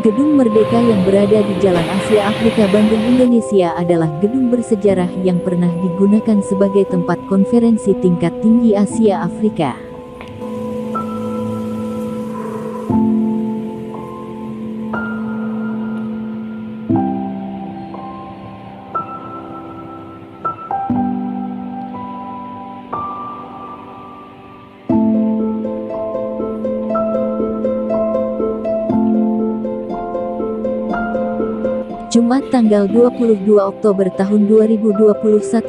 Gedung Merdeka yang berada di Jalan Asia Afrika Bandung, Indonesia adalah gedung bersejarah yang pernah digunakan sebagai tempat konferensi tingkat tinggi Asia Afrika. Jumat tanggal 22 Oktober tahun 2021,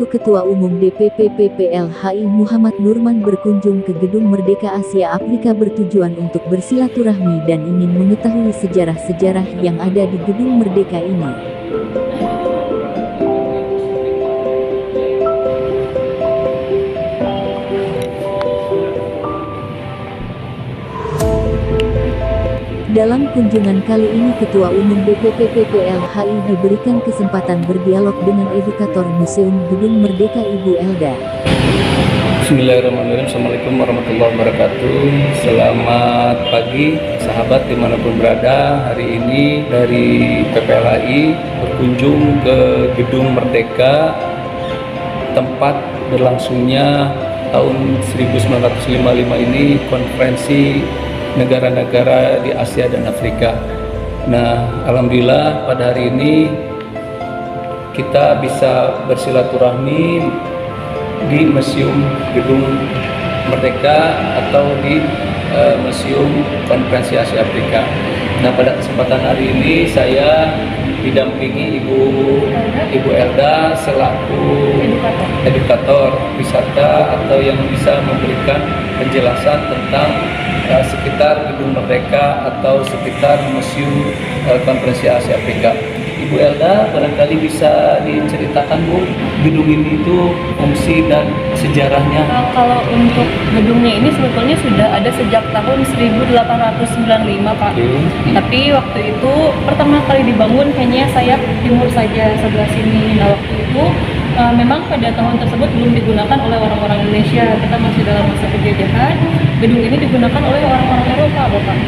Ketua Umum DPP PPLHI Muhammad Nurman berkunjung ke Gedung Merdeka Asia Afrika bertujuan untuk bersilaturahmi dan ingin mengetahui sejarah-sejarah yang ada di Gedung Merdeka ini. Dalam kunjungan kali ini, Ketua Umum DPP PPLHI diberikan kesempatan berdialog dengan edukator Museum Gedung Merdeka, Ibu Elda. Bismillahirrahmanirrahim. Assalamualaikum warahmatullahi wabarakatuh. Selamat pagi sahabat dimanapun berada. Hari ini dari PPLHI berkunjung ke Gedung Merdeka, tempat berlangsungnya tahun 1955 ini konferensi negara-negara di Asia dan Afrika. Nah, alhamdulillah pada hari ini kita bisa bersilaturahmi di Museum Gedung Merdeka atau di Museum Konferensi Asia Afrika. Nah, pada kesempatan hari ini saya didampingi Ibu Elda selaku edukator wisata atau yang bisa memberikan penjelasan tentang sekitar Gedung Merdeka atau sekitar Museum Konferensi Asia Afrika. Ibu Elda, barangkali bisa diceritakan Bu, gedung ini itu fungsi dan sejarahnya. Kalau untuk gedungnya ini sebetulnya sudah ada sejak tahun 1895 Pak. Tapi waktu itu pertama kali dibangun hanya sayap timur saja sebelah sini. Nah, waktu itu memang pada tahun tersebut belum digunakan oleh orang-orang Indonesia. Kita masih dalam masa penjajahan. Gedung ini digunakan oleh orang-orang Eropa, Bapak.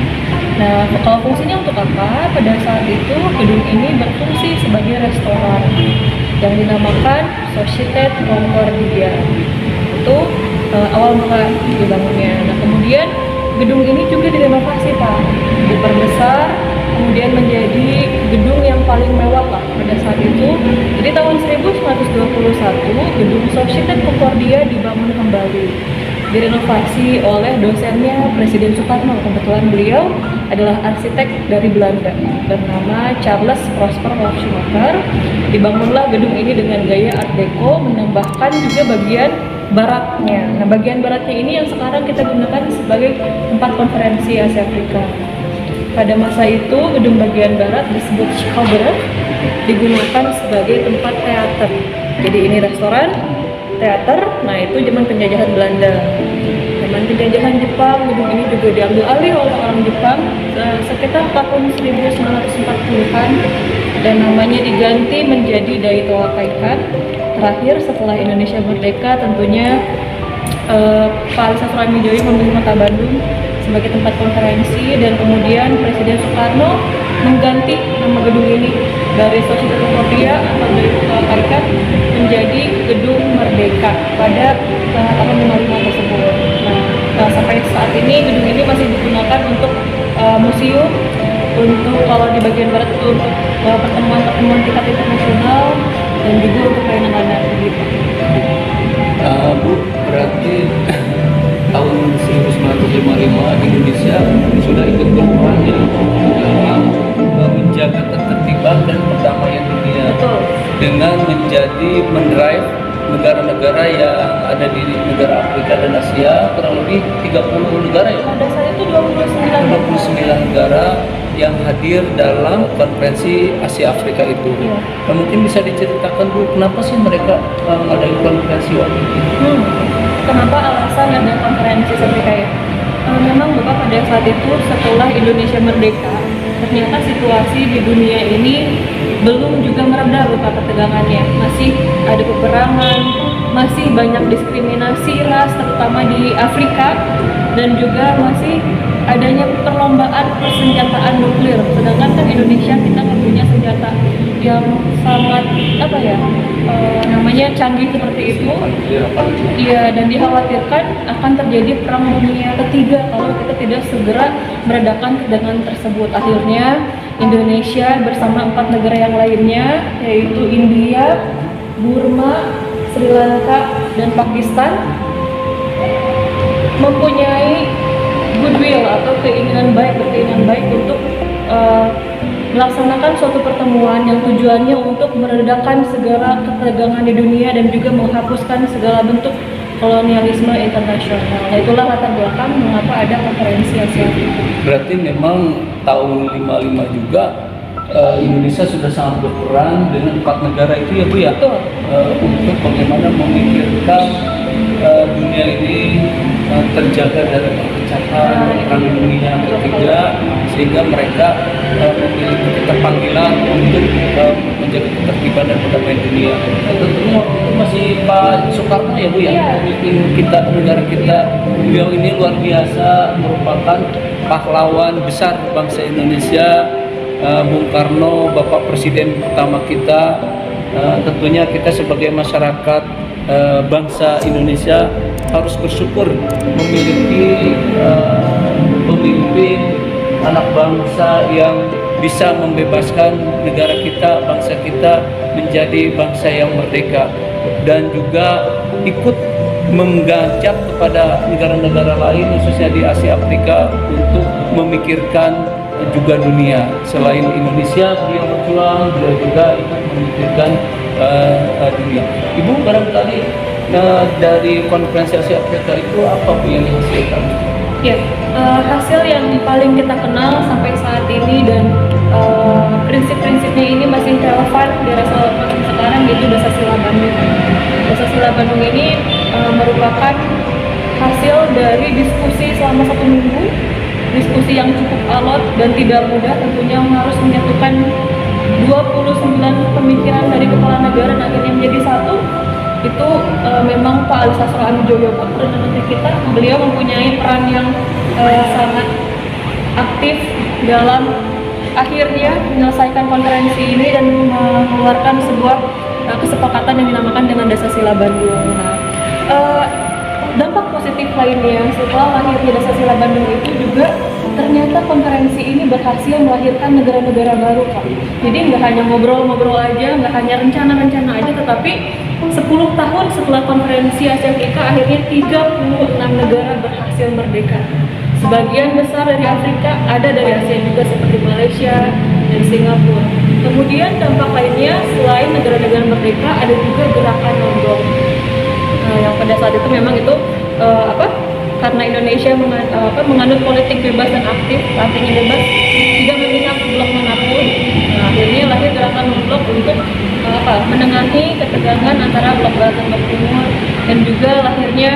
Nah, kalau fungsinya untuk apa? Pada saat itu gedung ini berfungsi sebagai restoran yang dinamakan Société Concordia. Itu awal mula dibangunnya. Nah, kemudian gedung ini juga direnovasi Pak, diperbesar, kemudian menjadi gedung yang paling mewah Pak pada saat itu. Jadi tahun 1921 gedung Société Concordia dibangun kembali, direnovasi oleh dosennya Presiden Soekarno. Kebetulan beliau adalah arsitek dari Belanda bernama Charles Prosper Schumacher. Dibangunlah gedung ini dengan gaya Art Deco, menambahkan juga bagian baratnya. Nah, bagian baratnya ini yang sekarang kita gunakan sebagai tempat konferensi Asia Afrika. Pada masa itu gedung bagian barat disebut Schouwburg, digunakan sebagai tempat teater. Jadi ini restoran, teater. Nah, itu zaman penjajahan Belanda. Zaman penjajahan Jepang, gedung ini juga diambil alih oleh orang Jepang sekitar tahun 1940-an dan namanya diganti menjadi Daito Kaikan. Terakhir setelah Indonesia merdeka, tentunya Pak Ali Saframijoyo memilih Kota Bandung sebagai tempat konferensi, dan kemudian Presiden Soekarno mengganti nama gedung ini dari Société Concordia atau dari Daito Kaikan menjadi Gedung Merdeka pada tahun 55 tersebut. Nah, sampai saat ini gedung ini masih digunakan untuk museum, untuk kalau di bagian barat itu untuk pertemuan-pertemuan tingkat internasional dan juga untuk pelayanan begitu. Bu, berarti tahun 1955 Indonesia sudah ikut berperan dalam menjaga ketertiban dan perdamaian dunia. Betul. Dengan menjadi mendrive negara-negara yang ada di negara Afrika dan Asia, kurang lebih 30 negara ya? Pada saat itu 29 negara yang hadir dalam konferensi Asia Afrika itu. Ya. Nah, mungkin bisa diceritakan Bu, kenapa sih mereka mengadakan konferensi waktu itu? Kenapa alasan ada konferensi Afrika ya? Memang Bapak, pada saat itu setelah Indonesia merdeka, ternyata situasi di dunia ini belum juga mereda Bapak ketegangannya. Masih ada peperangan, masih banyak diskriminasi ras terutama di Afrika, dan juga masih adanya perlombaan persenjataan nuklir, sedangkan kan Indonesia kita nggak punya senjata yang sangat apa ya namanya canggih seperti itu. Iya, dan dikhawatirkan akan terjadi perang dunia ketiga kalau kita tidak segera meredakan ketegangan tersebut. Akhirnya Indonesia bersama 4 negara yang lainnya, yaitu India, Burma, Sri Lanka, dan Pakistan, mempunyai goodwill atau keinginan baik untuk melaksanakan suatu pertemuan yang tujuannya untuk meredakan segala ketegangan di dunia dan juga menghapuskan segala bentuk kolonialisme internasional. Nah, itulah latar belakang mengapa ada konferensi Asia Afrika. Berarti memang tahun 55 juga Indonesia sudah sangat berperan dengan 4 negara itu ya Bu ya. Betul. Untuk bagaimana memikirkan dunia ini terjaga dari perpecahan perang dunia ketiga, sehingga mereka memiliki keterpanggilan untuk menjaga ketertiban dan perdamaian dunia. Tentunya waktu itu masih Pak Soekarno ya Bu ya, memimpin kita, negara kita. Beliau ini luar biasa, merupakan pahlawan besar bangsa Indonesia. Bung Karno, Bapak Presiden pertama kita. Tentunya kita sebagai masyarakat bangsa Indonesia harus bersyukur memiliki pemimpin anak bangsa yang bisa membebaskan negara kita, bangsa kita menjadi bangsa yang merdeka, dan juga ikut mengajak kepada negara-negara lain khususnya di Asia Afrika untuk memikirkan juga dunia. Selain Indonesia, beliau berjuang, beliau juga ikut memikirkan dunia. Ibu barangkali dari konferensi Asia Afrika itu apa Bu yang dihasilkan? Ya, hasil yang paling kita kenal sampai saat ini dan prinsip-prinsipnya ini masih relevan dirasa relevan sekarang, yaitu Dasar Sila Bandung. Dasar Sila Bandung ini merupakan hasil dari diskusi selama 1 minggu, diskusi yang cukup alot dan tidak mudah, tentunya harus menyatukan 29 pemikiran dari kepala negara dan akhirnya menjadi satu. Itu memang Pak Ali Sastro Amijoyo, Perdana Menteri kita, beliau mempunyai peran yang sangat aktif dalam akhirnya menyelesaikan konferensi ini dan mengeluarkan sebuah kesepakatan yang dinamakan dengan Dasar Sila Bandung. Nah, dampak positif lainnya setelah lahirnya Dasar Sila Bandung itu juga ternyata konferensi ini berhasil melahirkan negara-negara baru, Kak. Jadi nggak hanya ngobrol-ngobrol aja, nggak hanya rencana-rencana aja, tetapi 10 tahun setelah konferensi Asia Afrika, akhirnya 36 negara berhasil merdeka. Sebagian besar dari Afrika, ada dari Asia juga seperti Malaysia dan Singapura. Kemudian dampak lainnya selain negara-negara merdeka, ada juga gerakan non-blok. Yang pada saat itu memang itu karena Indonesia menganut politik bebas dan aktif, artinya bebas, tidak memihak blok manapun. Nah, akhirnya lahir gerakan non-blok untuk menengahi ketegangan antara blok barat dan blok timur, dan juga lahirnya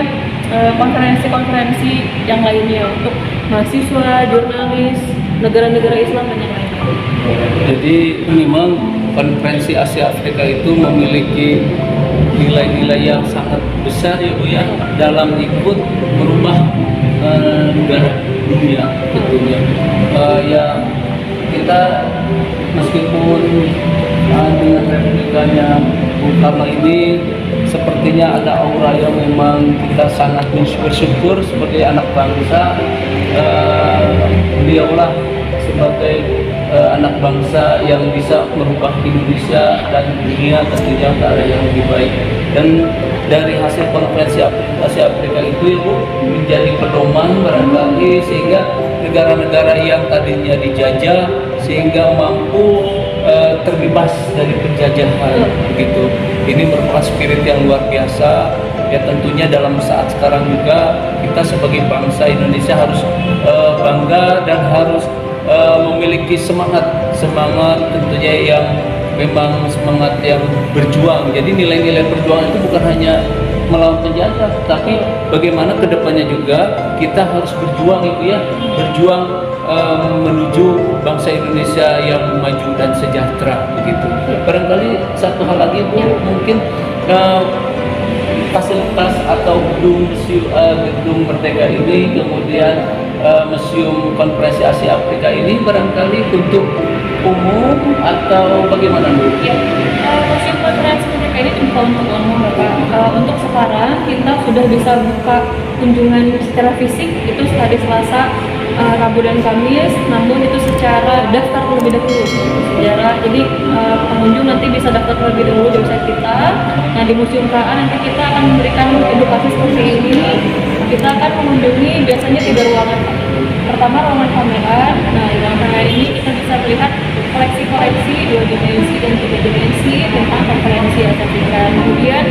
konferensi-konferensi yang lainnya untuk mahasiswa, jurnalis, negara-negara Islam dan yang lainnya. Jadi memang konferensi Asia Afrika itu memiliki nilai-nilai yang sangat besar ya Bu ya, dalam ikut merubah negara dunia tentunya. Ya kita meskipun dengan replikanya Bung Karno ini sepertinya ada aura yang memang kita sangat bersyukur sebagai anak bangsa. Beliaulah sebagai anak bangsa yang bisa merubah Indonesia dan dunia tentunya ke arah yang lebih baik. Dan dari hasil konferensi Asia Afrika itu Bu menjadi pedoman barangkali sehingga negara-negara yang tadinya dijajah sehingga mampu terbebas dari penjajahan begitu. Ini merupakan spirit yang luar biasa. Ya tentunya dalam saat sekarang juga kita sebagai bangsa Indonesia harus bangga dan harus memiliki semangat tentunya yang memang semangat yang berjuang. Jadi nilai-nilai perjuangan itu bukan hanya melawan penjajah, tapi bagaimana kedepannya juga kita harus berjuang itu ya, berjuang menuju bangsa Indonesia yang maju dan sejahtera begitu. Barangkali satu hal lagi Bu, mungkin fasilitas atau gedung Merdeka ini kemudian Museum Konferensi Asia Afrika ini barangkali untuk umum atau bagaimana Bu? Ya, Museum Konferensi Merdeka ini dibuka untuk umum, Bapak. Untuk sekarang kita sudah bisa buka kunjungan secara fisik itu hari Selasa, Rabu dan Kamis, namun itu secara daftar terlebih dahulu. Jadi pengunjung nanti bisa daftar terlebih dahulu di website kita. Nah, di Museum KA nanti kita akan memberikan edukasi seperti ini. Kita akan mengunjungi biasanya 3 ruangan, Pak. Pertama ruangan pameran. Nah, di ruangan pameran ini kita bisa melihat koleksi-koleksi 2 dimensi dan 3 dimensi tentang konferensi Afrika. Kemudian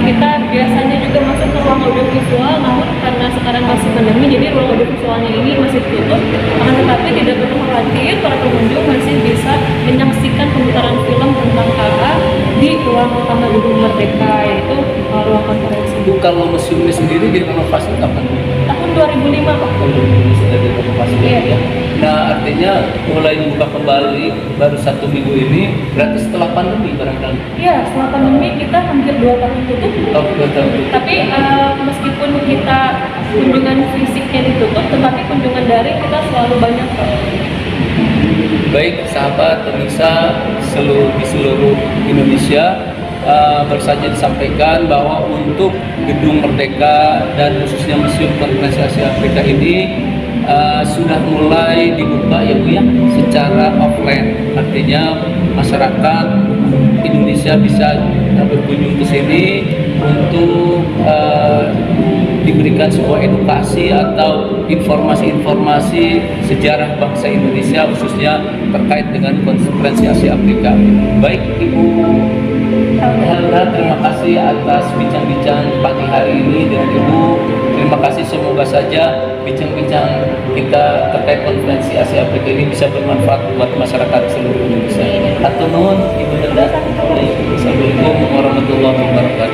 kita biasanya juga masuk ke ruang audiovisual, namun karena sekarang masih pandemi, jadi ruang audiovisualnya ini masih tutup. Akan tetapi tidak perlu khawatir, para pengunjung masih bisa menyaksikan pemutaran film tentang KA di ruang utama Gedung Merdeka, yaitu ruang konferensi. Bu, kalau museum ini sendiri direnovasi kapan? Tahun 2005, Pak. Kalau ini sudah direnovasi. Iya, iya. Nah, artinya mulai dibuka kembali baru 1 minggu ini, berarti setelah pandemi barangkali. Iya, setelah pandemi kita hampir 2 tahun tutup. Oh, betul. Tapi meskipun kita kunjungan fisiknya ditutup, tetapi kunjungan daring kita selalu banyak, Pak. Baik sahabat pemirsa di seluruh Indonesia, baru saja disampaikan bahwa untuk Gedung Merdeka dan khususnya Museum Konferensi Asia Afrika ini sudah mulai dibuka ya Bu ya, secara offline. Artinya masyarakat Indonesia bisa berkunjung ke sini untuk diberikan sebuah edukasi atau informasi-informasi sejarah bangsa Indonesia khususnya terkait dengan Konferensi Asia Afrika. Baik Ibu Helda, terima kasih atas bincang-bincang pagi hari ini dengan Ibu. Terima kasih, semoga saja bincang-bincang kita terkait Konferensi Asia Afrika ini bisa bermanfaat buat masyarakat seluruh Indonesia. Hatur nuhun Ibu Helda. Assalamualaikum warahmatullahi wabarakatuh.